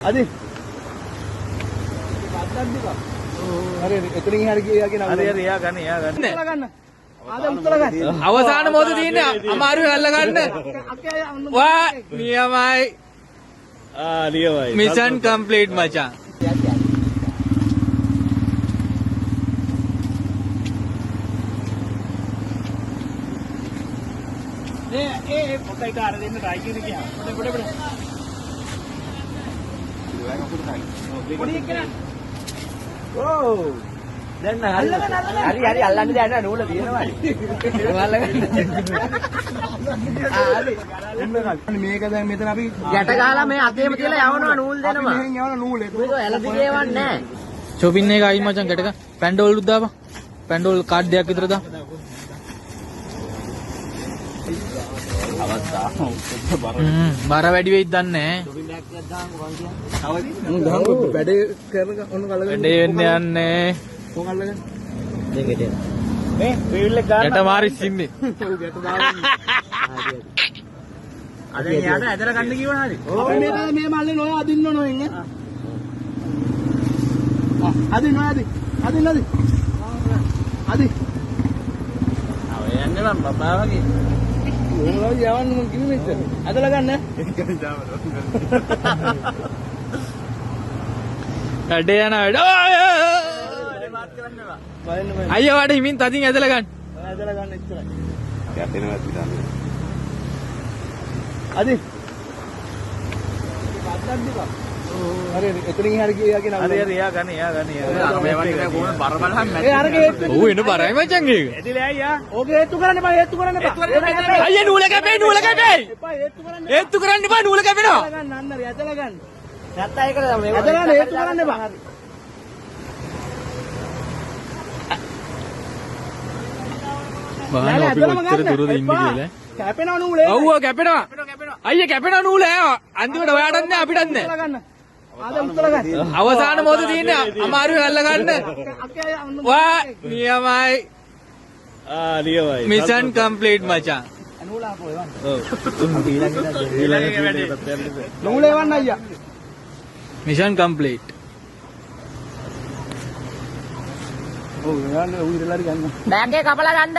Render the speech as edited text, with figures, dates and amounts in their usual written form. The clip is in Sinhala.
Adi. Hari etuning hari gaya kita. Hari ya kan ya kan. Ada uttara ganna. අවසාන මොහොත තියෙන්නේ අමාරුයි අල්ල ගන්න. වා නියමයි. නියමයි. මිෂන් කම්ප්ලීට් මචං. පොඩ්ඩයි කාර දෙන්න try කරන්න ගියා. පොඩ. පොඩි එක්කන. ඕ. දැන් හරි අල්ලන්න දැන් නූල තියෙනවානේ. මේක දැන් මෙතන අපි ගැට ගහලා මේ අතේම තියලා යවනවා නූල් දෙනවා. මෙහෙන් යවන නූල් ඒක. මේක ඇලදිගේ වන්නේ නැහැ. shopping එක ආයි මචං ගැටක පැන්ඩෝල් උත් දාපන්. පැන්ඩෝල් කාඩ් දෙකක් විතර දා. බර වැඩි වෙයිද දන්නේ නැහැ. වැඩේ කරන ඔන්න කලගෙන. වැඩේ වෙන්න යන්නේ. කොහොම අල්ලගන්න? දෙකට. මේ වීල් එක ගන්න. ගැට මාරිස් ඉන්නේ. ඔව් ගැට දාන්නේ. අද එයාට ඇදලා ගන්න කිව්වනේ හරි. ඔව් මේ මල්ලේ නොය අදින්න නොයෙන් ඈ. අදින්න අදින්න. අදි. ඔය යන්නේ මම බබා වගේ. ඕනලා යවන්න මම කිව්වේ මෙච්චර. ඇදලා ගන්න. වැඩේ යන වැඩ. අයියා වඩ හිමින් තදින් ඇදලා ගන්න. ඇදලා ගන්න ඉච්චරයි. ගැටෙනවා පිටාන. අදි. hari etuning hari gaya kita. Hari ya kan ya kan ya. මේ වගේ කොහොමද බර බලහන් ඒ අරගේ ඔව් එන්න බරයි මචං ඒක. ඇදිලා අයියා. ඕකේ හේතු කරන්න එපා. අයියා නූල කැපේ. එපා හේතු කරන්න. හේතු කරන්න එපා නූල කැපෙනවා. ගන්න අන්නරි ඇදලා ගන්න. නැත්නම් ඒක මේ ඇදලා හේතු කරන්න එපා. බාන අපි කොච්චර දුරද ඉන්නේ කියලා. කැපෙනවා නූලේ. ඔව් කැපෙනවා. අයියා කැපෙනවා නූල අන්තිමට ඔයාටත් නෑ අපිටත් නෑ. ගන්න. ආද උත්තර ගන්න. අවසාන මොහොත තියෙන්නේ අමාරුයි අල්ල ගන්න. වා නියමයි. නියමයි. මිෂන් කම්ප්ලීට් මචං. නූල ආපෝ එවන්න. ඔව්. ඊළඟ වැඩේ. නූල එවන්න අයියා. Mission complete. ඔව් එවන්න උන් ඉරලාරි ගන්න. බෑග් එක කපලා ගන්න.